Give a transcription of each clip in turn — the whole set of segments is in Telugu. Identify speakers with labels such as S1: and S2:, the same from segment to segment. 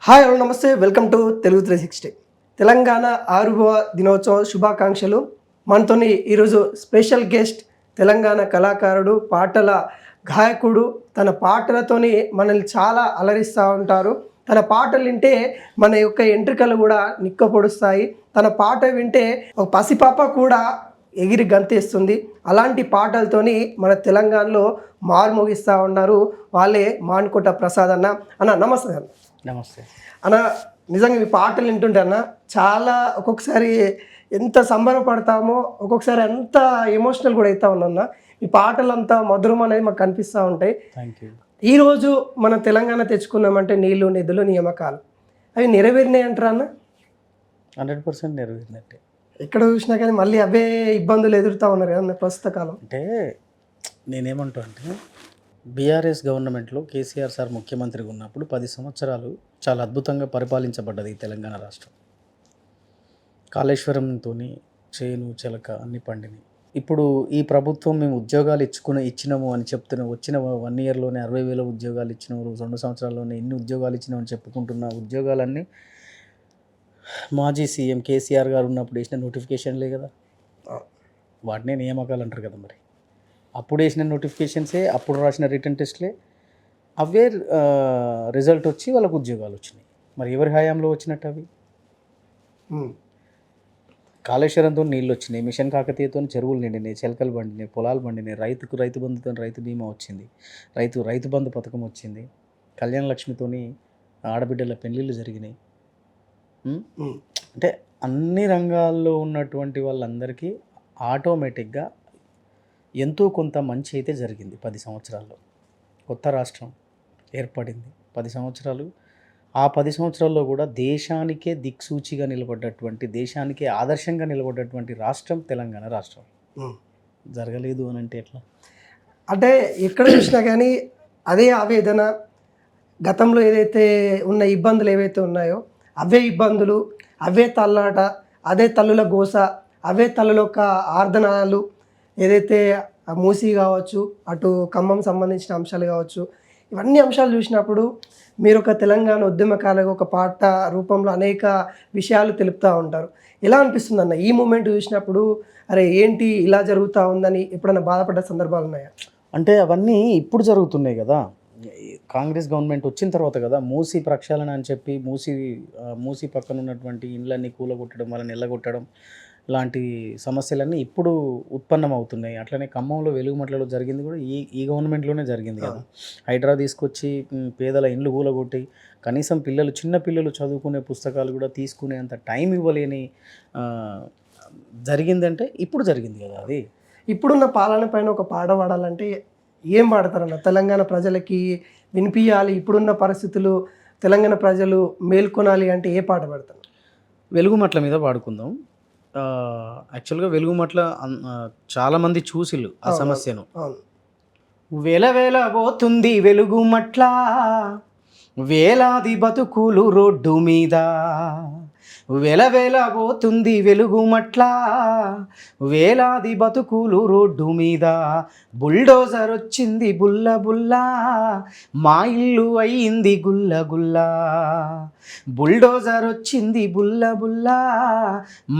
S1: హాయ్ హలో నమస్తే వెల్కమ్ టు తెలుగు 360. తెలంగాణ 6వ దినోత్సవ శుభాకాంక్షలు. మనతోని ఈరోజు స్పెషల్ గెస్ట్ తెలంగాణ కళాకారుడు, పాటల గాయకుడు. తన పాటలతోని మనల్ని చాలా అలరిస్తూ ఉంటారు. తన పాటలు వింటే మన యొక్క ఎంట్రుకలు కూడా నిక్కపొడుస్తాయి. తన పాట వింటే ఒక పసిపాప కూడా ఎగిరి గంతేస్తుంది. అలాంటి పాటలతోని మన తెలంగాణలో మారుమోగిస్తూ ఉన్నారు. వాళ్ళే మానుకోట ప్రసాద్ అన్న. అన్న నమస్తే అన్న.
S2: నమస్తే
S1: అన్న, నిజంగా మీ పాటలు వింటుంటే అన్న చాలా ఒక్కొక్కసారి ఎంత సంబరపడతామో, ఒక్కొక్కసారి ఎంత ఎమోషనల్ కూడా అవుతా ఉన్నా. ఈ పాటలు అంతా మధురం అనేది మాకు కనిపిస్తూ ఉంటాయి.
S2: Thank you.
S1: ఈరోజు మన తెలంగాణ తెచ్చుకున్నామంటే నీళ్లు, నిధులు, నియామకాలు అవి నెరవేరినాయి అంటారా అన్న?
S2: 100% నెరవేరినట్టే.
S1: ఎక్కడ చూసినా కానీ మళ్ళీ అవే ఇబ్బందులు ఎదురుతూ ఉన్నారు కదా ప్రస్తుత కాలం.
S2: అంటే నేనేమంటా అంటే బీఆర్ఎస్ గవర్నమెంట్లో కేసీఆర్ సార్ ముఖ్యమంత్రిగా ఉన్నప్పుడు 10 సంవత్సరాలు చాలా అద్భుతంగా పరిపాలించబడ్డది ఈ తెలంగాణ రాష్ట్రం. కాళేశ్వరంతో చేను చెలక అన్ని పండినాయి. ఇప్పుడు ఈ ప్రభుత్వం మేము ఉద్యోగాలు ఇచ్చినాము అని చెప్తున్నాం. వచ్చిన 1 ఇయర్లోనే 60,000 ఉద్యోగాలు ఇచ్చినాము, 2 సంవత్సరాల్లోనే ఇన్ని ఉద్యోగాలు ఇచ్చినామని చెప్పుకుంటున్న ఉద్యోగాలన్నీ మాజీ సీఎం కేసీఆర్ గారు ఉన్నప్పుడు వేసిన నోటిఫికేషన్లే కదా. వాటినే నియామకాలు అంటారు కదా. మరి అప్పుడు వేసిన నోటిఫికేషన్సే, అప్పుడు రాసిన రిటర్న్ టెస్ట్లే, అవే రిజల్ట్ వచ్చి వాళ్ళకు ఉద్యోగాలు వచ్చినాయి. మరి ఎవరి హయాంలో వచ్చినట్టు అవి? కాళేశ్వరంతో నీళ్ళు వచ్చినాయి, మిషన్ కాకతీయతో చెరువులు నిండినాయి, చెలకలు పండినాయి, పొలాలు పండినాయి, రైతు బంధుతో రైతు బీమా వచ్చింది, రైతు బంధు పథకం వచ్చింది, కళ్యాణ లక్ష్మితోని ఆడబిడ్డల పెళ్ళిళ్ళు జరిగినాయి. అంటే అన్ని రంగాల్లో ఉన్నటువంటి వాళ్ళందరికీ ఆటోమేటిక్గా ఎంతో కొంత మంచి అయితే జరిగింది. 10 సంవత్సరాల్లో కొత్త రాష్ట్రం ఏర్పడింది. 10 సంవత్సరాలు, ఆ 10 సంవత్సరాల్లో కూడా దేశానికే దిక్సూచిగా నిలబడ్డటువంటి, దేశానికే ఆదర్శంగా నిలబడ్డటువంటి రాష్ట్రం తెలంగాణ రాష్ట్రం. జరగలేదు అని అంటే ఎట్లా?
S1: అంటే ఎక్కడ చూసినా కానీ అదే ఆవేదన, గతంలో ఏదైతే ఉన్న ఇబ్బందులు ఏవైతే ఉన్నాయో అవే ఇబ్బందులు, అవే తల్లాట, అదే తల్లుల గోస, అవే తల్లుల యొక్క ఆర్దనాలు, ఏదైతే మూసి కావచ్చు, అటు ఖమ్మం సంబంధించిన అంశాలు కావచ్చు, ఇవన్నీ అంశాలు చూసినప్పుడు మీరు ఒక తెలంగాణ ఉద్యమకాలుగా ఒక పాట రూపంలో అనేక విషయాలు తెలుపుతూ ఉంటారు. ఎలా అనిపిస్తుంది అన్న ఈ మూమెంట్ చూసినప్పుడు? అరే ఏంటి ఇలా జరుగుతూ ఉందని ఎప్పుడైనా బాధపడ్డ సందర్భాలు ఉన్నాయా?
S2: అంటే అవన్నీ ఇప్పుడు జరుగుతున్నాయి కదా. కాంగ్రెస్ గవర్నమెంట్ వచ్చిన తర్వాత కదా మూసి ప్రక్షాళన అని చెప్పి మూసి పక్కన ఉన్నటువంటి ఇండ్లన్నీ కూలగొట్టడం, వాళ్ళని ఎల్లగొట్టడం లాంటి సమస్యలన్నీ ఇప్పుడు ఉత్పన్నం అవుతున్నాయి. అట్లనే ఖమ్మంలో వెలుగుమట్లలో జరిగింది కూడా ఈ గవర్నమెంట్లోనే జరిగింది కదా. హైడ్రా తీసుకొచ్చి పేదల ఇండ్లు కూలగొట్టి, కనీసం చిన్న పిల్లలు చదువుకునే పుస్తకాలు కూడా తీసుకునే అంత టైం ఇవ్వలేని జరిగిందంటే ఇప్పుడు జరిగింది కదా. అది
S1: ఇప్పుడున్న పాలన పైన ఒక పాట పాడాలంటే ఏం పాడతారన్న? తెలంగాణ ప్రజలకి వినిపించాలి, ఇప్పుడున్న పరిస్థితులు తెలంగాణ ప్రజలు మేల్కొనాలి అంటే ఏ పాట పాడతారు?
S2: వెలుగుమట్ల మీద పాడుకుందాం. యాక్చువల్గా వెలుగుమట్ల చాలామంది చూసిళ్ళు ఆ సమస్యను. వెలవెల పోతుంది వెలుగుమట్ల, వేలాది బతుకులు రోడ్డు మీద, వెలవెల పోతుంది వెలుగుమట్ల, వేలాది బతుకులు రోడ్డు మీద, బుల్డోజర్ వచ్చింది బుల్ల బుల్ల, మా ఇల్లు అయ్యింది గుల్ల గుల్ల, బుల్డోజర్ వచ్చింది బుల్ల బుల్ల,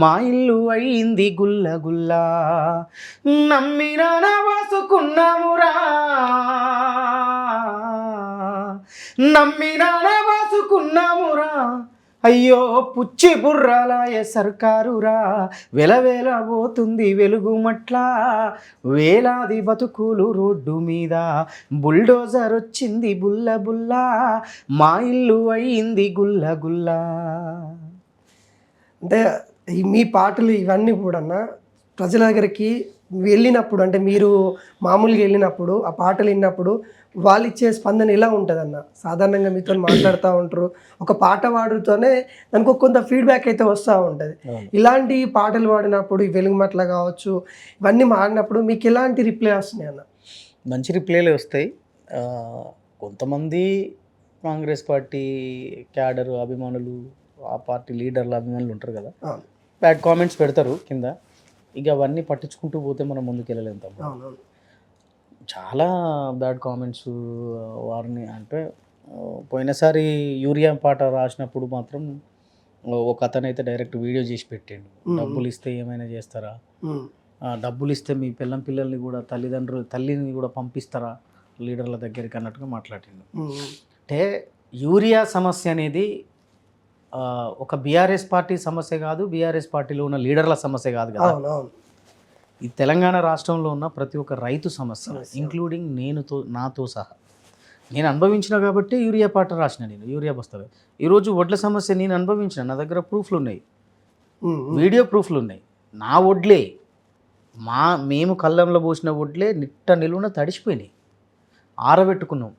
S2: మా ఇల్లు అయ్యింది గుల్ల గుల్ల, నమ్మినా వాసుకున్నామురా, నమ్మినా వాసుకున్నామురా, అయ్యో పుచ్చి బుర్రాలాయ సర్కారురా, వెలవేల పోతుంది వెలుగుమట్ల, వేలాది బతుకులు రోడ్డు మీద, బుల్డోజర్ వచ్చింది బుల్ల బుల్ల, మా ఇల్లు అయ్యింది గుల్ల గుల్ల.
S1: అంటే మీ పాటలు ఇవన్నీ కూడా ప్రజల దగ్గరికి వెళ్ళినప్పుడు, అంటే మీరు మామూలుగా వెళ్ళినప్పుడు ఆ పాటలు విన్నప్పుడు వాళ్ళు ఇచ్చే స్పందన ఎలా ఉంటుందన్న? సాధారణంగా మీతో మాట్లాడుతూ ఉంటారు, ఒక పాట పాడుతూనే దానికి కొంత ఫీడ్బ్యాక్ అయితే వస్తూ ఉంటుంది. ఇలాంటి పాటలు పాడినప్పుడు, ఈ వెలుగుమట్ల కావచ్చు, ఇవన్నీ మాడినప్పుడు మీకు ఎలాంటి రిప్లై వస్తున్నాయి అన్న?
S2: మంచి రిప్లైలే వస్తాయి. కొంతమంది కాంగ్రెస్ పార్టీ క్యాడర్ అభిమానులు, ఆ పార్టీ లీడర్ల అభిమానులు ఉంటారు కదా, బ్యాడ్ కామెంట్స్ పెడతారు కింద. ఇక అవన్నీ పట్టించుకుంటూ పోతే మనం ముందుకు వెళ్ళలేం తప్ప. చాలా బ్యాడ్ కామెంట్స్ వారిని అంటే పోయినసారి యూరియా పాట రాసినప్పుడు మాత్రం ఒక అతనైతే డైరెక్ట్ వీడియో చేసి పెట్టాడు. డబ్బులు ఇస్తే ఏమైనా చేస్తారా, డబ్బులు ఇస్తే మీ పిల్లల్ని కూడా తల్లిని కూడా పంపిస్తారా లీడర్ల దగ్గరికి అన్నట్టుగా మాట్లాడిండు. అంటే యూరియా సమస్య అనేది ఒక బీఆర్ఎస్ పార్టీ సమస్య కాదు, బీఆర్ఎస్ పార్టీలో ఉన్న లీడర్ల సమస్య కాదు కదా. ఈ తెలంగాణ రాష్ట్రంలో ఉన్న ప్రతి ఒక్క రైతు సమస్య, ఇంక్లూడింగ్ నాతో సహా. నేను అనుభవించిన కాబట్టి యూరియా పాట రాసిన, నేను యూరియా బస్తాలు. ఈరోజు వడ్ల సమస్య నేను అనుభవించిన, నా దగ్గర ప్రూఫ్లు ఉన్నాయి, వీడియో ప్రూఫ్లు ఉన్నాయి. నా వడ్లే మేము కళ్ళంలో పోసిన వడ్లే నిలువున తడిసిపోయినాయి, ఆరబెట్టుకున్నాం.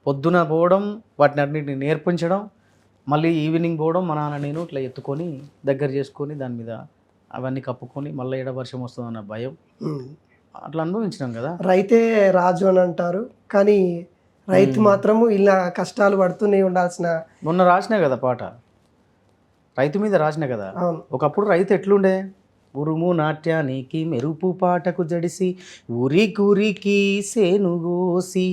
S2: పొద్దున పోవడం, వాటిని అన్నింటిని నేర్పించడం, మళ్ళీ ఈవినింగ్ పోవడం, మా నాన్న నేను ఇట్లా ఎత్తుకొని దగ్గర చేసుకొని దాని మీద అవన్నీ కప్పుకొని మళ్ళీ ఏడ వర్షం వస్తుందన్న భయం, అట్లా అనుభవించినాం కదా.
S1: రైతే రాజు అని అంటారు, కానీ రైతు మాత్రము ఇలా కష్టాలు పడుతూనే ఉండాల్సిన.
S2: మొన్న రాసినా కదా పాట, రైతు మీద రాసిన కదా. ఒకప్పుడు రైతు ఎట్లుండే, ఉరుము నాట్యానికి మెరుపు పాటకు జడిసి ఊరికి సేనుగోసి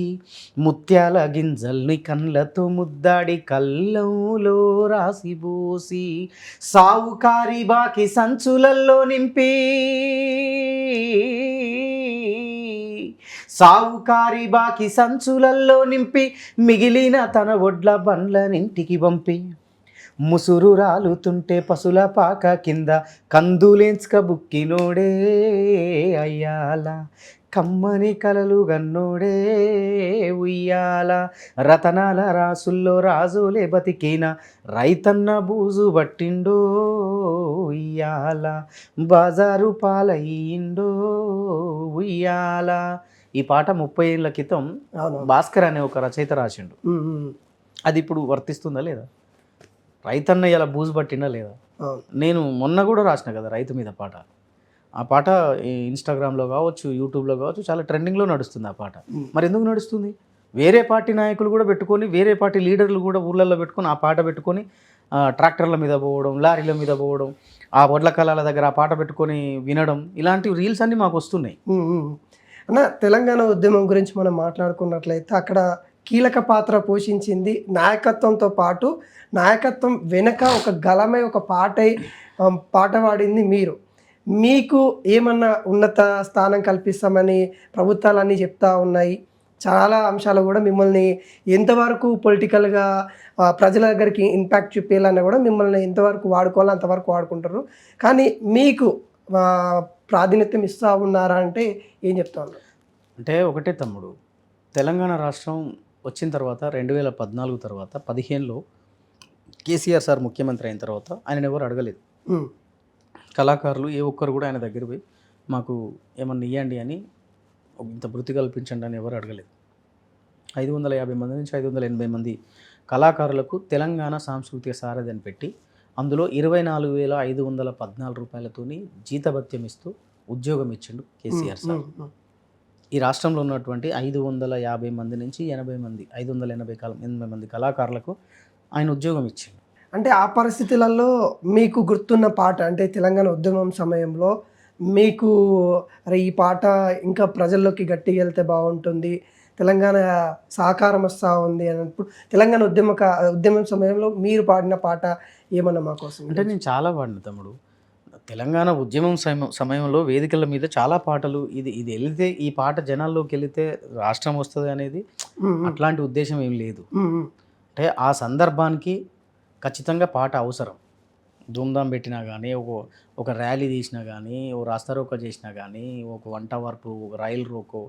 S2: ముత్యాల గింజల్ని కళ్ళతో ముద్దాడి కళ్ళంలో రాసిబోసి సావుకారి బాకి సంచులల్లో నింపి మిగిలిన తన ఒడ్ల బండ్లనింటికి పంపి ముసురు రాలుతుంటే పసుల పాక కింద కందులేంచుక బుక్కినోడే అయ్యాల కమ్మని కలలు గన్నోడే ఉయ్యాల రతనాల రాసుల్లో రాజులే బతికిన రైతన్న బూజు పట్టిండో ఉయ్యాల బజారు పాలయ్యిండో ఉయ్యాల. ఈ పాట 30 ఏళ్ళ క్రితం భాస్కర్ అనే ఒక రచయిత రాసిండు. అది ఇప్పుడు వర్తిస్తుందా లేదా? రైతన్న ఇలా బూజు పట్టిందా లేదా? నేను మొన్న కూడా రాసిన కదా రైతు మీద పాట. ఆ పాట ఇన్స్టాగ్రామ్లో కావచ్చు, యూట్యూబ్లో కావచ్చు, చాలా ట్రెండింగ్లో నడుస్తుంది ఆ పాట. మరి ఎందుకు నడుస్తుంది? వేరే పార్టీ నాయకులు కూడా పెట్టుకొని, వేరే పార్టీ లీడర్లు కూడా ఊళ్ళల్లో పెట్టుకొని ఆ పాట పెట్టుకొని ట్రాక్టర్ల మీద పోవడం, లారీల మీద పోవడం, ఆ వడ్ల కళాల దగ్గర ఆ పాట పెట్టుకొని వినడం, ఇలాంటి రీల్స్ అన్నీ మాకు వస్తున్నాయి.
S1: అన్న, తెలంగాణ ఉద్యమం గురించి మనం మాట్లాడుకున్నట్లయితే అక్కడ కీలక పాత్ర పోషించింది నాయకత్వంతో పాటు, నాయకత్వం వెనక ఒక గలమై ఒక పాట పాడింది మీరు. మీకు ఏమన్నా ఉన్నత స్థానం కల్పిస్తామని ప్రభుత్వాలన్నీ చెప్తా ఉన్నాయి. చాలా అంశాలు కూడా మిమ్మల్ని ఎంతవరకు పొలిటికల్గా ప్రజల దగ్గరికి ఇంపాక్ట్ చూపించాలన్నా కూడా మిమ్మల్ని ఎంతవరకు వాడుకోవాలో అంతవరకు వాడుకుంటారు. కానీ మీకు ప్రాధాన్యత ఇస్తూ ఉన్నారా అంటే ఏం చెప్తా ఉన్నారు?
S2: అంటే ఒకటే తమ్ముడు, తెలంగాణ రాష్ట్రం వచ్చిన తర్వాత 2014 తర్వాత 15లో కేసీఆర్ సార్ ముఖ్యమంత్రి అయిన తర్వాత ఆయన ఎవరు అడగలేదు. కళాకారులు ఏ ఒక్కరు కూడా ఆయన దగ్గర పోయి మాకు ఏమన్నా ఇవ్వండి అని, ఇంత వృత్తి కల్పించండి అని ఎవరు అడగలేదు. 550 మంది నుంచి 580 మంది కళాకారులకు తెలంగాణ సాంస్కృతిక సారథి అని పెట్టి అందులో 24,514 రూపాయలతోని జీతభత్యం ఇస్తూ ఉద్యోగం ఇచ్చిండు కేసీఆర్ సార్. ఈ రాష్ట్రంలో ఉన్నటువంటి 550 మంది నుంచి 80 మంది 580 మంది కళాకారులకు ఆయన ఉద్యోగం ఇచ్చిండు.
S1: అంటే ఆ పరిస్థితులలో మీకు గుర్తున్న పాట, అంటే తెలంగాణ ఉద్యమం సమయంలో మీకు అరే ఈ పాట ఇంకా ప్రజల్లోకి గట్టిగా వెళ్తే బాగుంటుంది, తెలంగాణ సహకారం వస్తూ ఉంది అన్నప్పుడు తెలంగాణ ఉద్యమం సమయంలో మీరు పాడిన పాట ఏమన్నా మా కోసం?
S2: అంటే నేను చాలా పాడిన తమ్ముడు. తెలంగాణ ఉద్యమం సమయంలో వేదికల మీద చాలా పాటలు, ఇది వెళితే ఈ పాట జనాల్లోకి వెళితే రాష్ట్రం వస్తుంది అనేది అట్లాంటి ఉద్దేశం ఏం లేదు. అంటే ఆ సందర్భానికి ఖచ్చితంగా పాట అవసరం. ధూమ్ధాం పెట్టినా కానీ, ఒక ర్యాలీ తీసినా కానీ, ఓ రాస్తారోకో చేసినా కానీ, ఒక వంట వరపు, ఒక రైలు రోకో,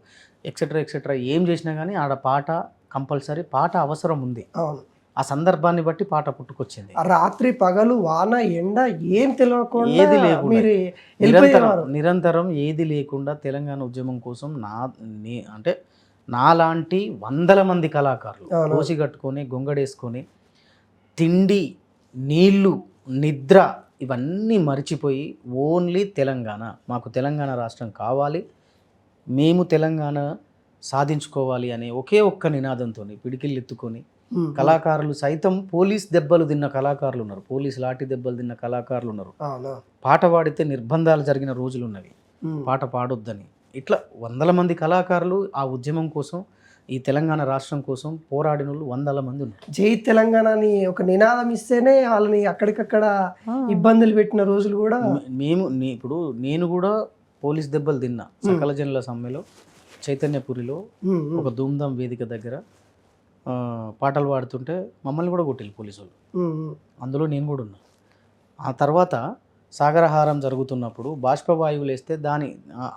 S2: ఎక్సెట్రా ఏం చేసినా కానీ ఆడ పాట కంపల్సరీ, పాట అవసరం ఉంది.
S1: అవును,
S2: ఆ సందర్భాన్ని బట్టి పాట పుట్టుకొచ్చింది.
S1: రాత్రి పగలు వాన ఎండ ఏం తెలియకుండా,
S2: ఏది లేకుండా నిరంతరం ఏది లేకుండా తెలంగాణ ఉద్యమం కోసం అంటే నాలాంటి 100 మంది కళాకారులు కోసి కట్టుకొని, గొంగడేసుకొని, తిండి, నీళ్ళు, నిద్ర ఇవన్నీ మర్చిపోయి ఓన్లీ తెలంగాణ, మాకు తెలంగాణ రాష్ట్రం కావాలి, మేము తెలంగాణ సాధించుకోవాలి అనే ఒకే ఒక్క నినాదంతో పిడికిళ్ళు ఎత్తుకొని కళాకారులు సైతం, పోలీస్ దెబ్బలు తిన్న కళాకారులు ఉన్నారు, పోలీస్ లాఠీ దెబ్బలు తిన్న కళాకారులు ఉన్నారు. పాట పాడితే నిర్బంధాలు జరిగిన రోజులు ఉన్నవి, పాట పాడొద్దని. ఇట్లా 100 మంది కళాకారులు ఆ ఉద్యమం కోసం ఈ తెలంగాణ రాష్ట్రం కోసం పోరాడిన వాళ్ళు వందల మంది ఉన్నారు.
S1: జై తెలంగాణ అని ఒక నినాదం ఇస్తేనే వాళ్ళని అక్కడికక్కడ ఇబ్బందులు పెట్టిన రోజులు కూడా.
S2: ఇప్పుడు నేను కూడా పోలీస్ దెబ్బలు తిన్నా. సకల జనుల సమ్మెలో చైతన్యపురిలో ఒక ధూమ్ధామ్ వేదిక దగ్గర పాటలు పాడుతుంటే మమ్మల్ని కూడా కొట్టారు పోలీసు వాళ్ళు. అందులో నేను కూడా ఉన్నా. ఆ తర్వాత సాగరహారం జరుగుతున్నప్పుడు బాష్పవాయువులు వేస్తే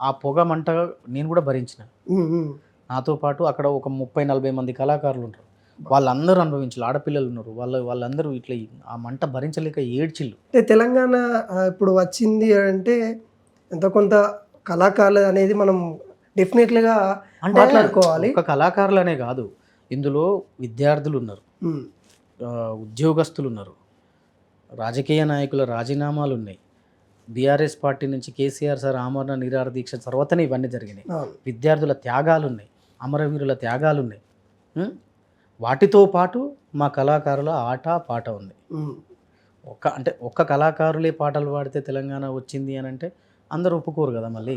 S2: ఆ పొగ మంట నేను కూడా భరించిన. నాతో పాటు అక్కడ ఒక 30-40 మంది కళాకారులు ఉంటారు. వాళ్ళందరూ అనుభవించారు. ఆడపిల్లలు ఉన్నారు. వాళ్ళందరూ ఇట్లా ఆ మంట భరించలేక ఏడ్చిళ్ళు.
S1: అంటే తెలంగాణ ఇప్పుడు వచ్చింది అంటే ఎంతో కొంత కళాకారులు అనేది మనం డెఫినెట్లీగా మాట్లాడుకోవాలి.
S2: ఒక కళాకారులనే కాదు, ఇందులో విద్యార్థులు ఉన్నారు, ఉద్యోగస్తులు ఉన్నారు, రాజకీయ నాయకుల రాజీనామాలు ఉన్నాయి, బీఆర్ఎస్ పార్టీ నుంచి కేసీఆర్ సార్ ఆమరణ నిరాహార దీక్ష తర్వాతనే ఇవన్నీ జరిగినాయి. విద్యార్థుల త్యాగాలు ఉన్నాయి, అమరవీరుల త్యాగాలు ఉన్నాయి. వాటితో పాటు మా కళాకారుల ఆట పాట ఉంది. ఒక్క కళాకారులే పాటలు పాడితే తెలంగాణ వచ్చింది అని అంటే అందరూ ఒప్పుకోరు కదా. మళ్ళీ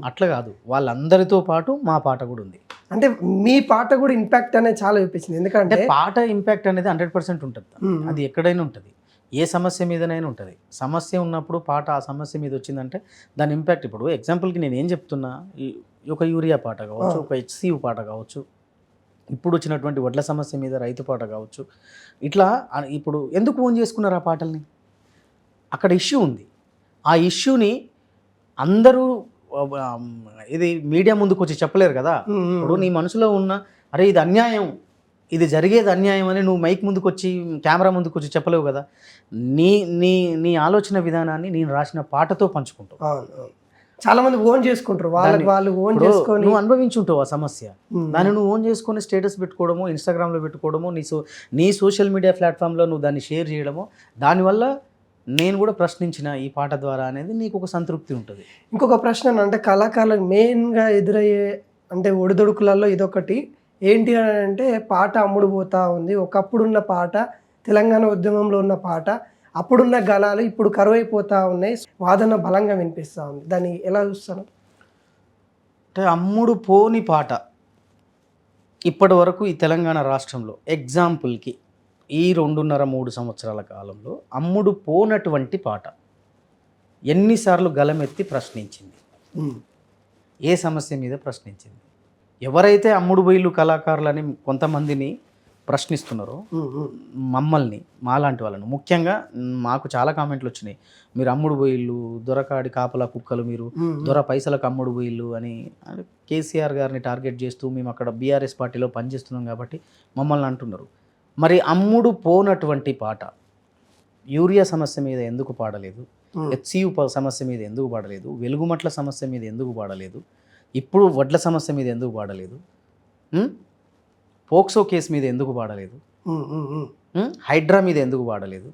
S2: అట్లా కాదు, వాళ్ళందరితో పాటు మా పాట కూడా ఉంది.
S1: అంటే మీ పాట కూడా ఇంపాక్ట్ అనేది చాలా చూపించింది. ఎందుకంటే
S2: పాట ఇంపాక్ట్ అనేది 100% ఉంటుంది. అది ఎక్కడైనా ఉంటుంది, ఏ సమస్య మీదనైనా ఉంటుంది. సమస్య ఉన్నప్పుడు పాట ఆ సమస్య మీద వచ్చిందంటే దాని ఇంపాక్ట్. ఇప్పుడు ఎగ్జాంపుల్కి నేను ఏం చెప్తున్నా, ఒక యూరియా పాట కావచ్చు, ఒక HCU పాట కావచ్చు, ఇప్పుడు వచ్చినటువంటి వడ్ల సమస్య మీద రైతు పాట కావచ్చు, ఇట్లా ఇప్పుడు ఎందుకు ఓన్ చేసుకున్నారు ఆ పాటల్ని? అక్కడ ఇష్యూ ఉంది. ఆ ఇష్యూని అందరూ ఇది మీడియా ముందుకు వచ్చి చెప్పలేరు కదా. ఇప్పుడు నీ మనసులో ఉన్న అరే ఇది అన్యాయం, ఇది జరిగేది అన్యాయం అని నువ్వు మైక్ ముందుకు వచ్చి కెమెరా ముందుకు వచ్చి చెప్పలేవు కదా. నీ నీ నీ ఆలోచన విధానాన్ని నేను రాసిన పాటతో పంచుకుంటావు.
S1: చాలా మంది ఓన్ చేసుకుంటారు, వాళ్ళు ఓన్ చేసుకొని
S2: నువ్వు అనుభవించుంటావు ఆ సమస్య. దాన్ని నువ్వు ఓన్ చేసుకొని స్టేటస్ పెట్టుకోవడమో, ఇన్స్టాగ్రామ్లో పెట్టుకోవడమో, నీ సోషల్ మీడియా ప్లాట్ఫామ్లో నువ్వు దాన్ని షేర్ చేయడమో, దానివల్ల నేను కూడా ప్రశ్నించిన ఈ పాట ద్వారా అనేది నీకు ఒక సంతృప్తి ఉంటుంది.
S1: ఇంకొక ప్రశ్న అంటే కళాకారులకు మెయిన్గా ఎదురయ్యే అంటే ఒడిదొడుకులలో ఇదొకటి ఏంటి అని అంటే పాట అమ్ముడు పోతా ఉంది. ఒకప్పుడున్న పాట, తెలంగాణ ఉద్యమంలో ఉన్న పాట, అప్పుడున్న గళాలు ఇప్పుడు కరువైపోతూ ఉన్నాయి, వాదన బలంగా వినిపిస్తూ ఉంది. దాన్ని ఎలా చూస్తాను
S2: అంటే అమ్ముడు పోని పాట ఇప్పటి వరకు ఈ తెలంగాణ రాష్ట్రంలో ఎగ్జాంపుల్కి ఈ 2.5-3 సంవత్సరాల కాలంలో అమ్ముడు పోనటువంటి పాట ఎన్నిసార్లు గలమెత్తి ప్రశ్నించింది? ఏ సమస్య మీద ప్రశ్నించింది? ఎవరైతే అమ్ముడు బొయ్యిలు కళాకారులని కొంతమందిని ప్రశ్నిస్తున్నారో మమ్మల్ని, మాలాంటి వాళ్ళను, ముఖ్యంగా మాకు చాలా కామెంట్లు వచ్చినాయి, మీరు అమ్ముడు బొయ్యిలు, దొరకాడి కాపలా కుక్కలు, మీరు దొర పైసలకు అమ్ముడు బొయ్యిలు అని కేసీఆర్ గారిని టార్గెట్ చేస్తూ మేము అక్కడ బీఆర్ఎస్ పార్టీలో పనిచేస్తున్నాం కాబట్టి మమ్మల్ని అంటున్నారు. మరి అమ్ముడు పోనటువంటి పాట యూరియా సమస్య మీద ఎందుకు పాడలేదు? HCU సమస్య మీద ఎందుకు పాడలేదు? వెలుగుమట్ల సమస్య మీద ఎందుకు పాడలేదు? ఇప్పుడు వడ్ల సమస్య మీద ఎందుకు పాడలేదు? పోక్సో కేసు మీద ఎందుకు పాడలేదు? హైడ్రా మీద ఎందుకు పాడలేదు?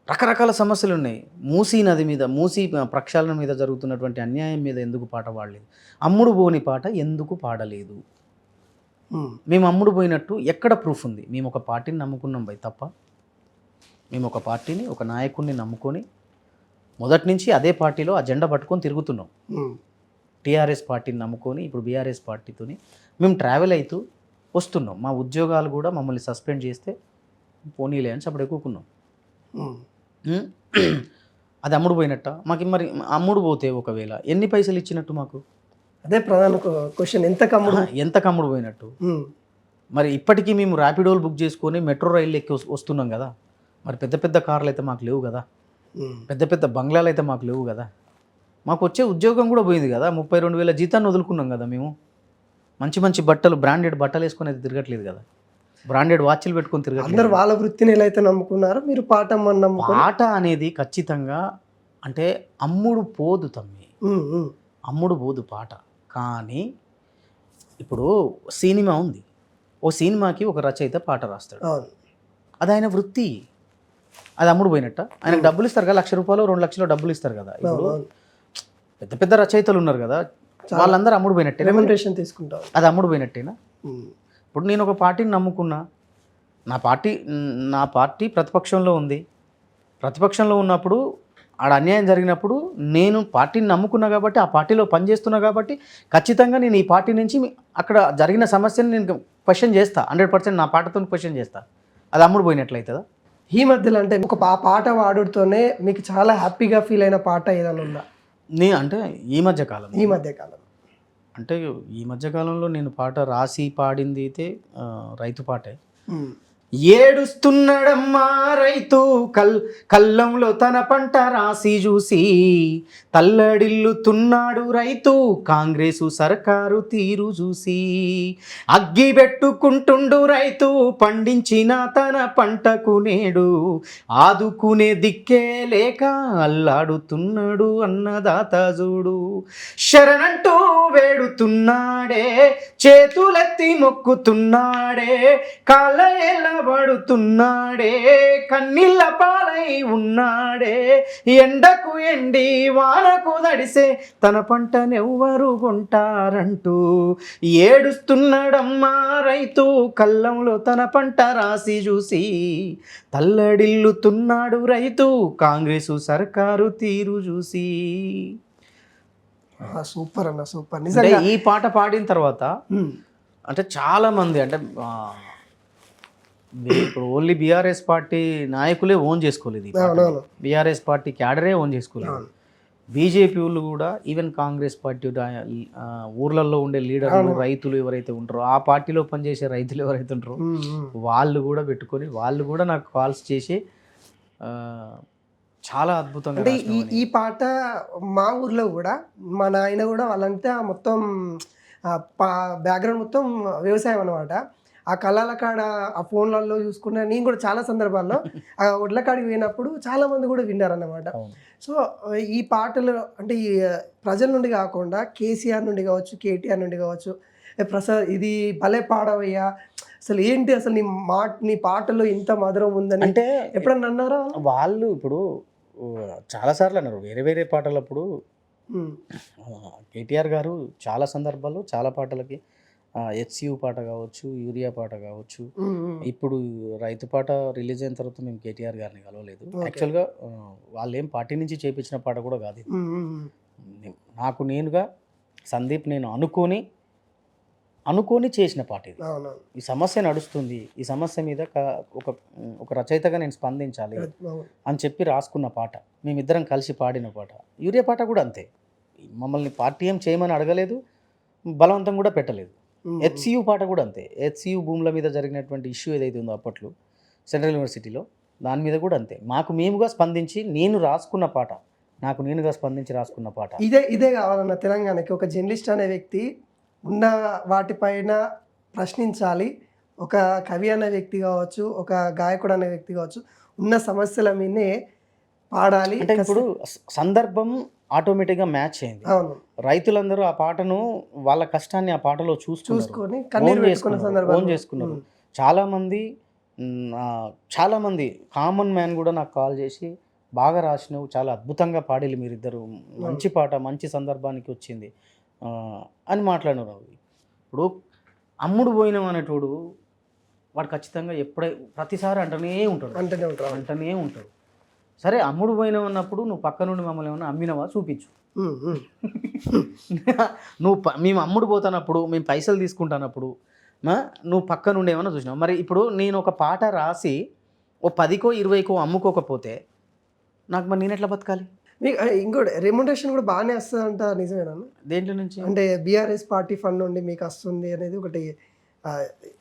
S2: రకరకాల సమస్యలు ఉన్నాయి. మూసీ నది మీద, మూసీ ప్రక్షాళన మీద జరుగుతున్నటువంటి అన్యాయం మీద ఎందుకు పాట పాడలేదు? అమ్ముడు పోని పాట ఎందుకు పాడలేదు? మేము అమ్ముడు పోయినట్టు ఎక్కడ ప్రూఫ్ ఉంది? మేము ఒక పార్టీని నమ్ముకున్నాం బై తప్ప. మేము ఒక పార్టీని, ఒక నాయకుడిని నమ్ముకొని మొదటి నుంచి అదే పార్టీలో ఆ జెండా పట్టుకొని తిరుగుతున్నాం. టీఆర్ఎస్ పార్టీని నమ్ముకొని ఇప్పుడు బీఆర్ఎస్ పార్టీతోని మేము ట్రావెల్ అవుతూ వస్తున్నాం. మా ఉద్యోగాలు కూడా మమ్మల్ని సస్పెండ్ చేస్తే పోనీలే అని అప్పుడు ఎక్కుకున్నాం. అది అమ్ముడు పోయినట్ట మాకు. మరి అమ్ముడు పోతే ఒకవేళ ఎన్ని పైసలు ఇచ్చినట్టు మాకు?
S1: అదే ప్రధాన క్వశ్చన్, ఎంత కమ్ముడు
S2: పోయినట్టు? మరి ఇప్పటికీ మేము ర్యాపిడోలు బుక్ చేసుకొని మెట్రో రైళ్ళు ఎక్కి వస్తున్నాం కదా. మరి పెద్ద పెద్ద కార్లు అయితే మాకు లేవు కదా, పెద్ద పెద్ద బంగ్లాలు అయితే మాకు లేవు కదా. మాకు వచ్చే ఉద్యోగం కూడా పోయింది కదా. 32,000 జీతాన్ని వదులుకున్నాం కదా మేము. మంచి మంచి బట్టలు, బ్రాండెడ్ బట్టలు వేసుకొని అయితే తిరగట్లేదు కదా, బ్రాండెడ్ వాచ్లు పెట్టుకొని తిరగట్లేదు.
S1: అందరూ వాళ్ళ వృత్తిని ఎలా అయితే నమ్ముకున్నారో మీరు పాట
S2: పాట అనేది ఖచ్చితంగా అంటే అమ్ముడు పోదు తమ్మి, అమ్ముడు పోదు పాట. కానీ ఇప్పుడు సినిమా ఉంది, ఓ సినిమాకి ఒక రచయిత పాట రాస్తాడు, అది ఆయన వృత్తి, అది అమ్ముడు పోయినట్ట. ఆయనకు డబ్బులు ఇస్తారు కదా, ₹1,00,000 2,00,000 డబ్బులు ఇస్తారు కదా. ఇప్పుడు పెద్ద పెద్ద రచయితలు ఉన్నారు కదా, వాళ్ళందరూ అమ్ముడు పోయినట్టే,
S1: రెమ్యునరేషన్ తీసుకుంటారు,
S2: అది అమ్ముడు పోయినట్టేనా? ఇప్పుడు నేను ఒక పార్టీని నమ్ముకున్నా, నా పార్టీ ప్రతిపక్షంలో ఉంది. ప్రతిపక్షంలో ఉన్నప్పుడు ఆడ అన్యాయం జరిగినప్పుడు నేను పార్టీని నమ్ముకున్నా కాబట్టి ఆ పార్టీలో పనిచేస్తున్నా కాబట్టి ఖచ్చితంగా నేను ఈ పార్టీ నుంచి అక్కడ జరిగిన సమస్యను నేను క్వశ్చన్ చేస్తా 100%. నా పాటతో క్వశ్చన్ చేస్తా. అది అమ్ముడు పోయినట్లయితుందా?
S1: ఈ మధ్యలో అంటే ఒక పాట వాడుతూనే మీకు చాలా హ్యాపీగా ఫీల్ అయిన పాట ఏదైనా ఉందా
S2: అంటే ఈ మధ్య కాలం
S1: ఈ మధ్య కాలం?
S2: అంటే ఈ మధ్య కాలంలో నేను పాట రాసి పాడింది అయితే రైతు పాటే. ఏడుస్తున్నాడమ్మా రైతు కల్లంలో తన పంట రాసి చూసి, తల్లడిల్లుతున్నాడు రైతు కాంగ్రెసు సర్కారు తీరు చూసి, అగ్గి పెట్టుకుంటుండు రైతు పండించిన తన పంటకు నేడు, ఆదుకునే దిక్కే లేక అల్లాడుతున్నాడు అన్నదాత చూడు, శరణంటూ వేడుతున్నాడే చేతులెత్తి మొక్కుతున్నాడే, కాళ్ళ పడుతున్నాడే కన్నీళ్ళ పాలై ఉన్నాడే, ఎండకు ఎండి వానకు దడిసే తన పంటనెవ్వరు కొంటారంటూ, ఏడుస్తున్నాడమ్మా రైతు కల్లంలో తన పంట రాసి చూసి, తల్లడిల్లుతున్నాడు రైతు కాంగ్రెసు సర్కారు తీరు చూసి.
S1: సూపర్ అన్న, సూపర్. నిజంగా
S2: ఈ పాట పాడిన తర్వాత అంటే చాలా మంది అంటే ఇప్పుడు ఓన్లీ బీఆర్ఎస్ పార్టీ నాయకులే ఓన్ చేసుకోలేదు, బీఆర్ఎస్ పార్టీ క్యాడరే ఓన్ చేసుకోలేదు. బీజేపీ వాళ్ళు కూడా, ఈవెన్ కాంగ్రెస్ పార్టీ ఊర్లలో ఉండే లీడర్లు రైతులు ఎవరైతే ఉంటారో, ఆ పార్టీలో పనిచేసే రైతులు ఎవరైతే ఉంటారో వాళ్ళు కూడా పెట్టుకొని వాళ్ళు కూడా నాకు కాల్స్ చేసి చాలా అద్భుతంగా.
S1: అంటే ఈ పాట మా ఊర్లో కూడా మా నాయన కూడా వాళ్ళంతా మొత్తం బ్యాక్గ్రౌండ్ మొత్తం వ్యవసాయం అనమాట. ఆ కళల కాడ ఆ ఫోన్లలో చూసుకున్నా నేను కూడా చాలా సందర్భాల్లో ఆ ఒడ్ల కాడికి పోయినప్పుడు చాలామంది కూడా విన్నారన్నమాట. సో ఈ పాటలు అంటే ఈ ప్రజల నుండి కాకుండా కేసీఆర్ నుండి కావచ్చు, కేటీఆర్ నుండి కావచ్చు, ప్రసాద్ ఇది భలే పాడవయ్యా, అసలు ఏంటి అసలు నీ పాటలో ఇంత మధురం ఉందని అంటే ఎప్పుడన్నా అన్నారా
S2: వాళ్ళు? ఇప్పుడు చాలాసార్లు అన్నారు వేరే వేరే పాటలప్పుడు. కేటీఆర్ గారు చాలా సందర్భాల్లో చాలా పాటలకి హెచ్సియు పాట కావచ్చు, యూరియా పాట కావచ్చు, ఇప్పుడు రైతు పాట రిలీజ్ అయిన తర్వాత మేము కేటీఆర్ గారిని కలవలేదు. యాక్చువల్గా వాళ్ళు ఏం పార్టీ నుంచి చేపించిన పాట కూడా కాదు ఇది. నాకు నేనుగా సందీప్ నేను అనుకొని చేసిన పాట ఇది. ఈ సమస్య నడుస్తుంది, ఈ సమస్య మీద ఒక రచయితగా నేను స్పందించాలి అని చెప్పి రాసుకున్న పాట, మేమిద్దరం కలిసి పాడిన పాట. యూరియా పాట కూడా అంతే, మమ్మల్ని పార్టీ ఏం చేయమని అడగలేదు, బలవంతం కూడా పెట్టలేదు. హెచ్సియు పాట కూడా అంతే, హెచ్సియు భూముల మీద జరిగినటువంటి ఇష్యూ ఏదైతే ఉందో అప్పట్లో సెంట్రల్ యూనివర్సిటీలో, దాని మీద కూడా అంతే మేముగా స్పందించి నేను రాసుకున్న పాట, నాకు నేనుగా స్పందించి రాసుకున్న పాట.
S1: ఇదే కావాలన్న తెలంగాణకి ఒక జర్నలిస్ట్ అనే వ్యక్తి ఉన్న వాటిపైన ప్రశ్నించాలి. ఒక కవి అనే వ్యక్తి కావచ్చు, ఒక గాయకుడు అనే వ్యక్తి కావచ్చు, ఉన్న సమస్యల మీదనే పాడాలి.
S2: అంటే ఇప్పుడు సందర్భం ఆటోమేటిక్గా మ్యాచ్ అయింది. రైతులందరూ ఆ పాటను వాళ్ళ కష్టాన్ని ఆ పాటలో చూసుకొని ఓన్ చేసుకున్నారు. చాలామంది కామన్ మ్యాన్ కూడా నాకు కాల్ చేసి బాగా రాసినావు, చాలా అద్భుతంగా పాడేది మీరిద్దరు, మంచి పాట, మంచి సందర్భానికి వచ్చింది అని మాట్లాడినారు. ఇప్పుడు అమ్ముడు పోయినాం అనేటోడు వాడు ఖచ్చితంగా ప్రతిసారి అంటనే ఉంటాడు. సరే అమ్ముడు పోయినావు అన్నప్పుడు నువ్వు పక్క నుండి మమ్మల్ని ఏమన్నా అమ్మినవా చూపించు. మేము అమ్ముడు పోతానప్పుడు, మేము పైసలు తీసుకుంటానప్పుడు నువ్వు పక్క నుండి ఏమన్నా చూసినావు. మరి ఇప్పుడు నేను ఒక పాట రాసి ఓ 10కో 20కో అమ్ముకోకపోతే నాకు మరి నేను ఎట్లా బతకాలి?
S1: మీకు ఇంకోటి రెమ్యునరేషన్ కూడా బాగానే వస్తుంది అంట, నిజమేనా?
S2: దేంట్లో నుంచి?
S1: అంటే బీఆర్ఎస్ పార్టీ ఫండ్ నుండి మీకు వస్తుంది అనేది ఒకటి.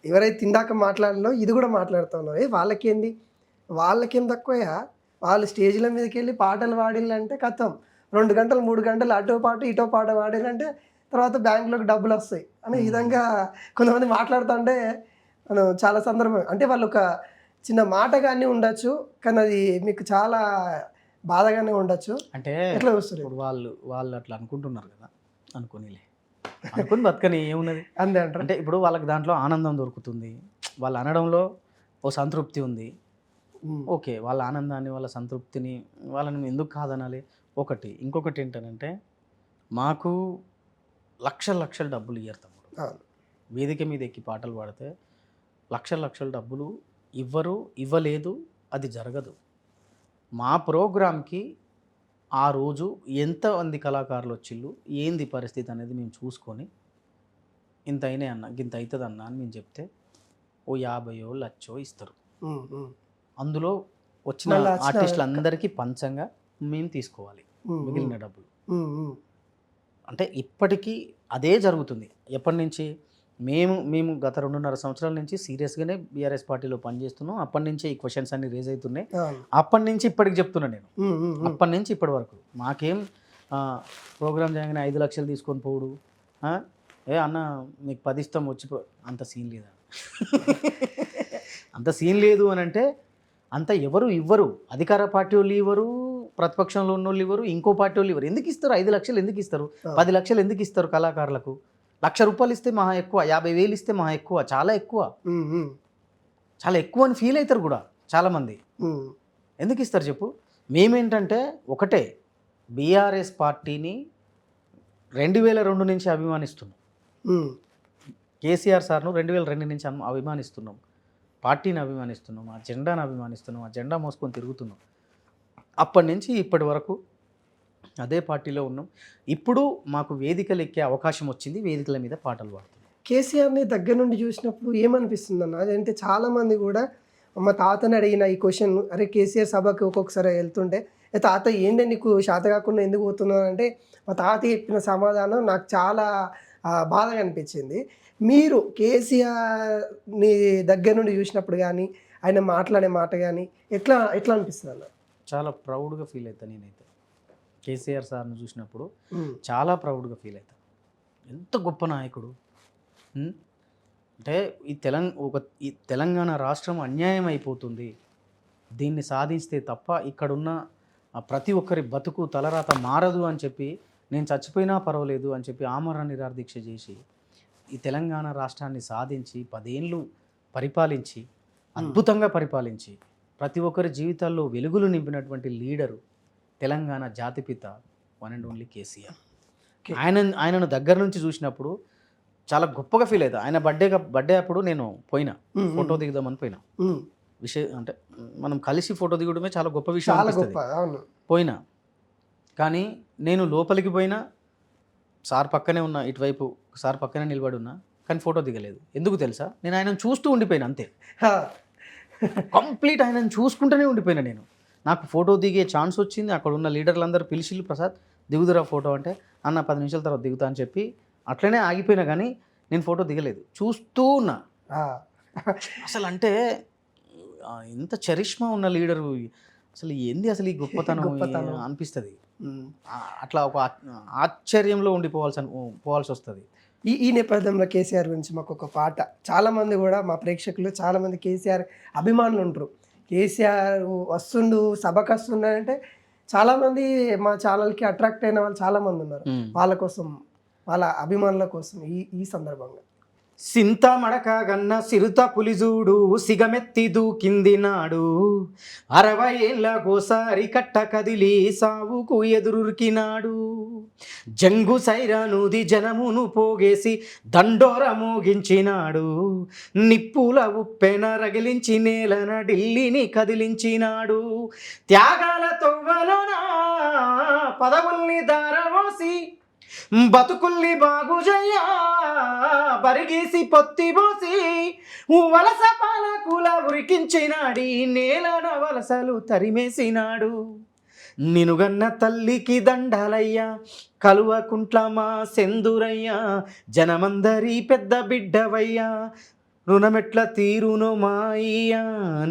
S1: ఎవరైతే ఇందాక మాట్లాడినో ఇది కూడా మాట్లాడుతున్నారు, వాళ్ళకేం తక్కువ, వాళ్ళు స్టేజ్ల మీదకి వెళ్ళి పాటలు పాడిల్లంటే కథం 2 గంటలు 3 గంటలు అటో పాట ఇటో పాట పాడిల్లంటే తర్వాత బ్యాంకులోకి డబ్బులు వస్తాయి అనే విధంగా కొంతమంది మాట్లాడుతుంటే మనం చాలా సందర్భం అంటే వాళ్ళు ఒక చిన్న మాట కానీ ఉండొచ్చు, కానీ అది మీకు చాలా బాధగానే ఉండొచ్చు.
S2: అంటే
S1: ఎట్లా చూస్తారు?
S2: వాళ్ళు అట్లా అనుకుంటున్నారు కదా, అనుకుని బతకని ఏమున్నది
S1: అంతే అంటారు.
S2: అంటే ఇప్పుడు వాళ్ళకి దాంట్లో ఆనందం దొరుకుతుంది, వాళ్ళు అనడంలో ఓ సంతృప్తి ఉంది. ఓకే, వాళ్ళ ఆనందాన్ని వాళ్ళ సంతృప్తిని వాళ్ళని ఎందుకు కాదనాలి? ఇంకొకటి ఏంటంటే మాకు లక్షల డబ్బులు ఇయ్యరు తమ్ముడు. వేదిక మీద ఎక్కి పాటలు పాడితే లక్షల డబ్బులు ఇవ్వలేదు, అది జరగదు. మా ప్రోగ్రామ్కి ఆ రోజు ఎంతమంది కళాకారులు వచ్చిళ్ళు, ఏంది పరిస్థితి అనేది మేము చూసుకొని, ఇంత అయినాయి అన్న, ఇంత అవుతుంది అన్న అని మేము చెప్తే ఓ 50 లక్షో ఇస్తారు.
S1: ఉమ్, ఉమ్,
S2: అందులో వచ్చిన
S1: మళ్ళా వచ్చిన
S2: ఆర్టిస్టులు అందరికీ పంచంగా మేము తీసుకోవాలి
S1: ఉమ్,
S2: మిగిలిన డబ్బులు.
S1: ఉమ్, ఉమ్,
S2: అంటే ఇప్పటికీ అదే జరుగుతుంది. ఎప్పటి నుంచి మేము గత 2.5 సంవత్సరాల నుంచి సీరియస్గానే బీఆర్ఎస్ పార్టీలో పనిచేస్తున్నాం. అప్పటి నుంచే ఈ క్వశ్చన్స్ అన్ని రేజ్ అవుతున్నాయి.
S1: అవును.
S2: అప్పటి నుంచి ఇప్పటికి చెప్తున్నా నేను.
S1: ఉమ్, ఉమ్, ఉమ్.
S2: అప్పటి నుంచి ఇప్పటి వరకు మాకేం ప్రోగ్రామ్ చేయగానే 5 లక్షలు తీసుకొని పోడు, ఆ, ఏ అన్న మీకు 10 ఇస్తాం వచ్చిపో, అంత సీన్ లేదా? అంత సీన్ లేదు అని అంటే అంత ఎవరు ఇవ్వరు. అధికార పార్టీ వాళ్ళు ఇవ్వరు, ప్రతిపక్షంలో ఉన్న వాళ్ళు ఇవ్వరు, ఇంకో పార్టీ వాళ్ళు ఇవ్వరు. ఎందుకు ఇస్తారు? 5 లక్షలు ఎందుకు ఇస్తారు? 10 లక్షలు ఎందుకు ఇస్తారు కళాకారులకు? ₹1,00,000 ఇస్తే మహా ఎక్కువ, 50,000 ఇస్తే మహా ఎక్కువ, చాలా ఎక్కువ,
S1: ఉమ్, ఉమ్,
S2: చాలా ఎక్కువ అని ఫీల్ అవుతారు కూడా చాలామంది.
S1: ఉమ్,
S2: ఎందుకు ఇస్తారు చెప్పు? మేమేంటంటే ఒకటే, బీఆర్ఎస్ పార్టీని 2002 నుంచి అభిమానిస్తున్నాం.
S1: ఉమ్,
S2: కేసీఆర్ సార్ను 2002 నుంచి అభిమానిస్తున్నాం. పార్టీని అభిమానిస్తున్నాం, ఆ జెండాను అభిమానిస్తున్నాం, ఆ జెండా మోసుకొని తిరుగుతున్నాం. అప్పటి నుంచి ఇప్పటి వరకు అదే పార్టీలో ఉన్నాం. ఇప్పుడు మాకు వేదికలు ఎక్కే అవకాశం వచ్చింది, వేదికల మీద పాటలు పాడుతున్నాం.
S1: కేసీఆర్ని దగ్గర నుండి చూసినప్పుడు ఏమనిపిస్తుంది అన్న? అదంటే చాలామంది కూడా మా తాతని అడిగిన ఈ క్వశ్చన్, అరే కేసీఆర్ సభకి ఒక్కొక్కసారి వెళ్తుంటే, ఏ తాత ఏంటి నీకు శాత కాకుండా ఎందుకు పోతున్నావు అంటే, మా తాత చెప్పిన సమాధానం నాకు చాలా బాధగా అనిపించింది. మీరు కేసీఆర్ని దగ్గర నుండి చూసినప్పుడు కానీ, ఆయన మాట్లాడే మాట కానీ ఎట్లా ఎట్లా అనిపిస్తుంది అన్న?
S2: చాలా ప్రౌడ్గా ఫీల్ అవుతాను నేనైతే. కేసీఆర్ సార్ను చూసినప్పుడు
S1: ఉమ్,
S2: చాలా ప్రౌడ్గా ఫీల్ అవుతాను. ఎంత గొప్ప నాయకుడు. ఉమ్, అంటే ఈ తెలంగాణ రాష్ట్రం అన్యాయం అయిపోతుంది, దీన్ని సాధిస్తే తప్ప ఇక్కడున్న ప్రతి ఒక్కరి బతుకు తలరాత మారదు అని చెప్పి, నేను చచ్చిపోయినా పర్వాలేదు అని చెప్పి ఆమరణ నిరాదీక్ష చేసి ఈ తెలంగాణ రాష్ట్రాన్ని సాధించి 10 ఏళ్ళు పరిపాలించి అద్భుతంగా పరిపాలించి ప్రతి ఒక్కరి జీవితాల్లో వెలుగులు నింపినటువంటి లీడరు తెలంగాణ జాతిపిత వన్ అండ్ ఓన్లీ కేసీఆర్. ఆయనను దగ్గర నుంచి చూసినప్పుడు చాలా గొప్పగా ఫీల్ అవుతా. ఆయన బర్త్డే అప్పుడు నేను పోయినా, ఫోటో దిగుదామని పోయినా. అంటే మనం కలిసి ఫోటో దిగడమే చాలా గొప్ప విషయం అనిపిస్తుంది. పోయినా, కానీ నేను లోపలికి పోయినా, సార్ పక్కనే ఉన్నా, ఇటువైపు సార్ పక్కనే నిలబడి ఉన్నా, కానీ ఫోటో దిగలేదు. ఎందుకు తెలుసా? నేను ఆయనను చూస్తూ ఉండిపోయినా అంతే. కంప్లీట్ ఆయనను చూసుకుంటూనే ఉండిపోయినా నేను. నాకు ఫోటో దిగే ఛాన్స్ వచ్చింది. అక్కడ ఉన్న లీడర్లందరూ పిలిచిల్లు, ప్రసాద్ దిగుదురా ఫోటో అంటే, అన్న 10 నిమిషాల తర్వాత దిగుతా అని చెప్పి అట్లనే ఆగిపోయినా, కానీ నేను ఫోటో దిగలేదు, చూస్తూ ఉన్నా. అసలు అంటే ఇంత చరిష్మా ఉన్న లీడరు అసలు ఏంది అసలు ఈ గొప్పతనం అనిపిస్తుంది. అట్లా ఒక ఆశ్చర్యంలో పోవాల్సి వస్తుంది.
S1: ఈ నేపథ్యంలో కేసీఆర్ గురించి మాకు ఒక పాట, చాలామంది కూడా మా ప్రేక్షకులు చాలామంది కేసీఆర్ అభిమానులు ఉంటారు. కేసీఆర్ వస్తుండు సభకు వస్తుండే చాలామంది మా ఛానల్కి అట్రాక్ట్ అయిన వాళ్ళు చాలామంది ఉన్నారు. వాళ్ళ కోసం, వాళ్ళ అభిమానుల కోసం ఈ సందర్భంగా
S2: సింత మడక గన్న సిరుత పులిజూడు సిగమెత్తి దూకింది నాడు, 60 ఏళ్ళ గోసారి కట్ట కదిలి సావుకు ఎదురుకినాడు, జంగు సైరానుది జనమును పోగేసి దండోర మోగించినాడు, నిప్పుల ఉప్పెన రగిలించి నేలన ఢిల్లీని కదిలించినాడు, త్యాగాల తొవ్వలోన పదవుల్ని దారవోసి బతుకుల్ని బాగుజయ్యా బరిగేసి పొత్తిబోసి వలస పాలకుల ఉరికించినాడి, నేలన వలసలు తరిమేసినాడు, నినుగన్న తల్లికి దండాలయ్యా కలువకుంట్ల మా సెందురయ్యా, జనమందరి పెద్ద బిడ్డవయ్యా రుణమెట్ల తీరును మాయ్యా,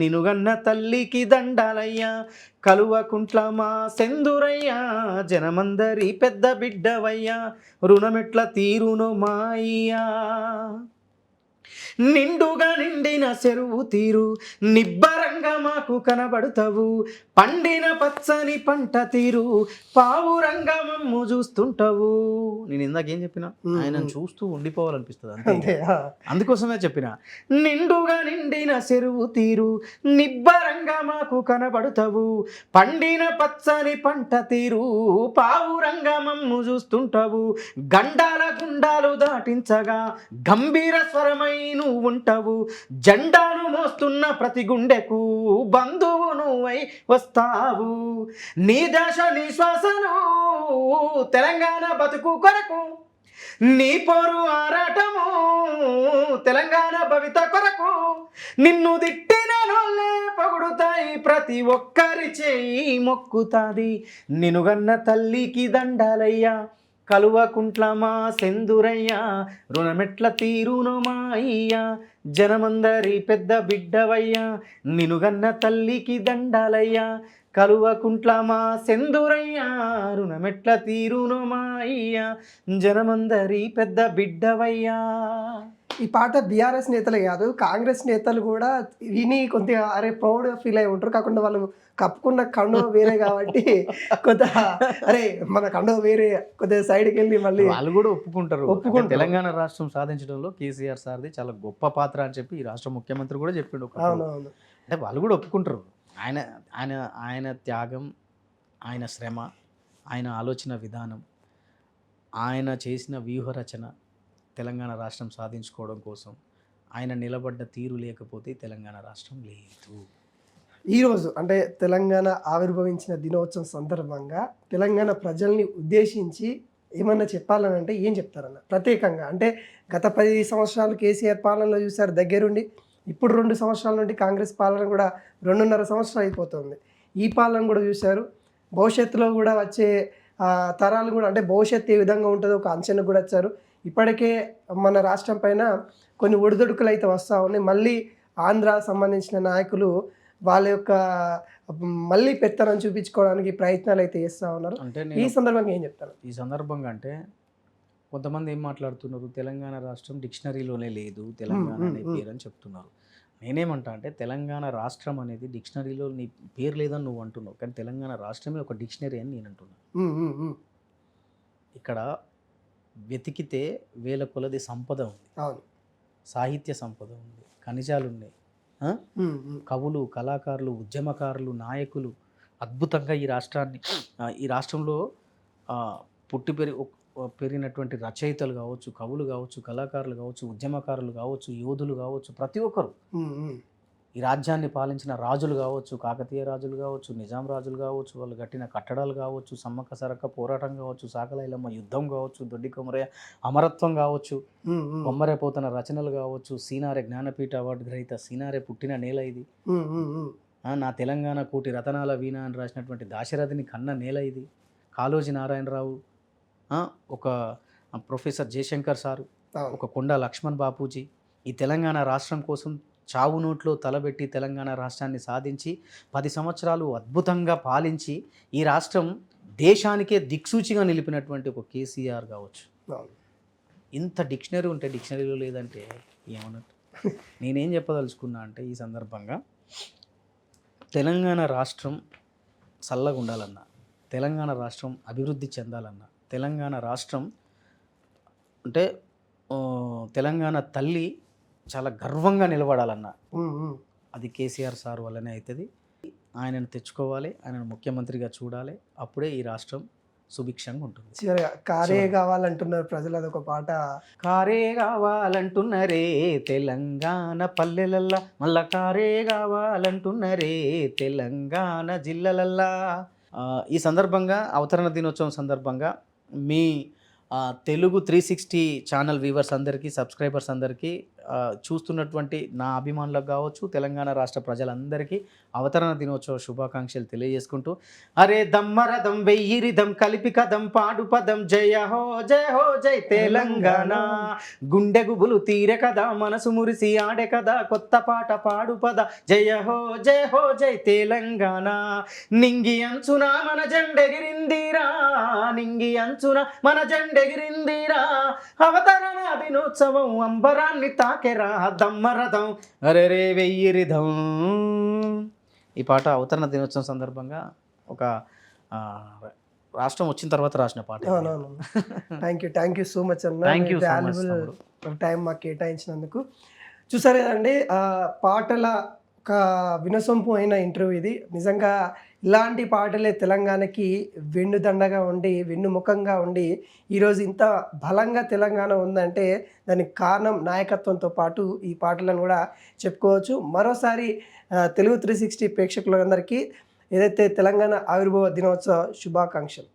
S2: నినుగన్న తల్లికి దండాలయ్యా కలువకుంట్ల మా సెందురయ్యా, జనమందరి పెద్ద బిడ్డవయ్యా రుణమెట్ల తీరును మాయ్యా, నిండుగా నిండిన చెరువు తీరు నిబ్బరంగా మాకు కనబడుతావు, పండిన పచ్చని పంట తీరు పావురంగా మమ్ము చూస్తుంటావు. నేను ఇందాకేం చెప్పినా, ఆయనను చూస్తూ ఉండిపోవాలనిపిస్తుంది అంతే. అందుకోసమే చెప్పిన, నిండుగా నిండిన చెరువు తీరు నిబ్బరంగా మాకు కనబడుతావు, పండిన పచ్చని పంట తీరు పావురంగా మమ్ము చూస్తుంటావు, గండాల గుండాలు దాటించగా గంభీర స్వరమై ఉంటావు, జెండాను మోస్తున్న ప్రతి గుండెకు బంధువు నువ్వై వస్తావు. నీ దశ నీ శ్వాసను తెలంగాణ బతుకు కొరకు, నీ పోరు ఆరాటము తెలంగాణ భవిత కొరకు, నిన్ను దిట్టిన నోళ్ళే పొగుడుతాయి, ప్రతి ఒక్కరి చేయి మొక్కుతాది. నినుగన్న తల్లికి దండాలయ్యా, కలువకుంట్ల మా సెందురయ్యా, రుణమెట్ల తీరును మా అయ్యా, జనమందరి పెద్ద బిడ్డవయ్యా, నినుగన్న తల్లికి దండాలయ్యా, కలువకుంట్ల మా సెందురయ్యా, రుణమెట్ల తీరును మా అయ్యా, జనమందరి పెద్ద బిడ్డవయ్యా.
S1: ఈ పాట బీఆర్ఎస్ నేతలే కాదు, కాంగ్రెస్ నేతలు కూడా విని కొద్దిగా అరే ప్రౌడ్గా ఫీల్ అయి ఉంటారు. కాకుండా వాళ్ళు కప్పుకున్న కండువ వేరే కాబట్టి కొంత అరే మన కండువ వేరే కొద్దిగా సైడ్కి వెళ్ళి మళ్ళీ
S2: వాళ్ళు కూడా ఒప్పుకుంటారు. తెలంగాణ రాష్ట్రం సాధించడంలో కేసీఆర్ సార్ది చాలా గొప్ప పాత్ర అని చెప్పి ఈ రాష్ట్ర ముఖ్యమంత్రి కూడా చెప్పిండు.
S1: అవునవును,
S2: అంటే వాళ్ళు కూడా ఒప్పుకుంటారు. ఆయన ఆయన ఆయన త్యాగం, ఆయన శ్రమ, ఆయన ఆలోచన విధానం, ఆయన చేసిన వ్యూహరచన తెలంగాణ రాష్ట్రం సాధించుకోవడం కోసం ఆయన నిలబడ్డ తీరు లేకపోతే తెలంగాణ రాష్ట్రం లేదు.
S1: ఈరోజు అంటే తెలంగాణ ఆవిర్భవించిన దినోత్సవం సందర్భంగా తెలంగాణ ప్రజల్ని ఉద్దేశించి ఏమన్నా చెప్పాలని అంటే ఏం చెప్తారన్న ప్రత్యేకంగా? అంటే గత 10 సంవత్సరాలు కేసీఆర్ పాలనలో చూశారు దగ్గరుండి, ఇప్పుడు 2 సంవత్సరాల నుండి కాంగ్రెస్ పాలన కూడా 2.5 సంవత్సరాలు అయిపోతుంది. ఈ పాలన కూడా చూశారు. భవిష్యత్తులో కూడా వచ్చే తరాలు కూడా అంటే భవిష్యత్తు ఏ విధంగా ఉంటుందో ఒక అంచనా కూడా వచ్చారు. ఇప్పటికే మన రాష్ట్రం పైన కొన్ని ఒడిదుడుకులు అయితే వస్తూ ఉన్నాయి. మళ్ళీ ఆంధ్ర సంబంధించిన నాయకులు వాళ్ళ యొక్క మళ్ళీ పెత్తనం చూపించుకోవడానికి ప్రయత్నాలు అయితే చేస్తూ ఉన్నారు. అంటే ఈ సందర్భంగా ఏం చెప్తారు?
S2: ఈ సందర్భంగా అంటే కొంతమంది ఏం మాట్లాడుతున్నారు, తెలంగాణ రాష్ట్రం డిక్షనరీలోనే లేదు తెలంగాణ అనే పేరు అని చెప్తున్నారు. నేనేమంటా అంటే తెలంగాణ రాష్ట్రం అనేది డిక్షనరీలో నీ పేరు లేదని నువ్వు అంటున్నావు, కానీ తెలంగాణ రాష్ట్రమే ఒక డిక్షనరీ అని నేను అంటున్నాను. ఇక్కడ వెతికితే వేల కొలది సంపద ఉంది, సాహిత్య సంపద ఉంది, ఖనిజాలు ఉన్నాయి, కవులు, కళాకారులు, ఉద్యమకారులు, నాయకులు అద్భుతంగా ఈ రాష్ట్రంలో పెరిగినటువంటి రచయితలు కావచ్చు, కవులు కావచ్చు, కళాకారులు కావచ్చు, ఉద్యమకారులు కావచ్చు, యోధులు కావచ్చు, ప్రతి ఒక్కరు ఈ రాజ్యాన్ని పాలించిన రాజులు కావచ్చు, కాకతీయ రాజులు కావచ్చు, నిజాం రాజులు కావచ్చు, వాళ్ళు కట్టిన కట్టడాలు కావచ్చు, సమ్మక్క సరక్క పోరాటం కావచ్చు, సాకలైలమ్మ యుద్ధం కావచ్చు, దొడ్డి కొమరయ్య అమరత్వం కావచ్చు, కొమ్మరైపోతున్న రచనలు కావచ్చు, సీనారే జ్ఞానపీఠ అవార్డు గ్రహీత సీనారే పుట్టిన నేల ఇది, నా తెలంగాణ కోటి రతనాల వీణ అని రాసినటువంటి దాశరథిని కన్న నేల ఇది, కాళోజీ నారాయణరావు, ఒక ప్రొఫెసర్ జయశంకర్ సారు, ఒక కొండా లక్ష్మణ్ బాపూజీ ఈ తెలంగాణ రాష్ట్రం కోసం చావు నోట్లో తలబెట్టి తెలంగాణ రాష్ట్రాన్ని సాధించి 10 సంవత్సరాలు అద్భుతంగా పాలించి ఈ రాష్ట్రం దేశానికే దిక్సూచిగా నిలిపినటువంటి ఒక కేసీఆర్ కావచ్చు. ఇంత డిక్షనరీ ఉంటే డిక్షనరీలో లేదంటే ఏమన్నట్టు? నేనేం చెప్పదలుచుకున్నా అంటే ఈ సందర్భంగా తెలంగాణ రాష్ట్రం చల్లగా ఉండాలన్నా, తెలంగాణ రాష్ట్రం అభివృద్ధి చెందాలన్నా, తెలంగాణ రాష్ట్రం అంటే తెలంగాణ తల్లి చాలా గర్వంగా నిలబడాలన్నా అది కేసీఆర్ సార్ వల్లనే అవుతుంది. ఆయనను తెచ్చుకోవాలి, ఆయనను ముఖ్యమంత్రిగా చూడాలి, అప్పుడే ఈ రాష్ట్రం సుభిక్షంగా ఉంటుంది.
S1: కారే కావాలంటున్నారు ప్రజలు, అదొక పాట.
S2: కారే కావాలంటున్నారే తెలంగాణ పల్లెలల్లా, మళ్ళా కారే కావాలంటున్నారే తెలంగాణ జిల్లలల్లా. ఈ సందర్భంగా అవతరణ దినోత్సవం సందర్భంగా మీ తెలుగు 360 ఛానల్ వ్యూవర్స్ అందరికీ, సబ్స్క్రైబర్స్ అందరికీ, చూస్తున్నటువంటి నా అభిమానులకు కావచ్చు, తెలంగాణ రాష్ట్ర ప్రజలందరికీ అవతరణ దినోత్సవ శుభాకాంక్షలు తెలియజేసుకుంటూ, అరే దమ్మరథం వెయ్యిరిధం కలిపి కథం పాడు పదం జయ హో జై తెలంగాణ, గుండె గుబులు తీరె కదా, మనసు మురిసి ఆడే కదా, కొత్త పాట పాడు పద జయ హో జై తెలంగాణ, నింగి అంచున మన జెండెగిరిందిరా, నింగి అంచున మన జెండెగిరిందిరా, అవతరణ దినోత్సవం అంబరాన్ని తాకెరా దమ్మరథం అరే రే వెయ్యిరిధం. ఈ పాట అవతరణ దినోత్సవం సందర్భంగా ఒక రాష్ట్రం వచ్చిన తర్వాత రాసిన పాట.
S1: థ్యాంక్ యూ సో మచ్ అన్న, వాల్యుబుల్ టైం మాకు కేటాయించినందుకు. చూసారు కదండి, పాటల ఒక వినసొంపు అయిన ఇంటర్వ్యూ ఇది. నిజంగా ఇలాంటి పాటలే తెలంగాణకి వెన్నుదండగా ఉండి, వెన్నుముఖంగా ఉండి ఈరోజు ఇంత బలంగా తెలంగాణ ఉందంటే దానికి కారణం నాయకత్వంతో పాటు ఈ పాటలను కూడా చెప్పుకోవచ్చు. మరోసారి తెలుగు 360 ప్రేక్షకులందరికీ ఏదైతే తెలంగాణ ఆవిర్భావ దినోత్సవ శుభాకాంక్షలు.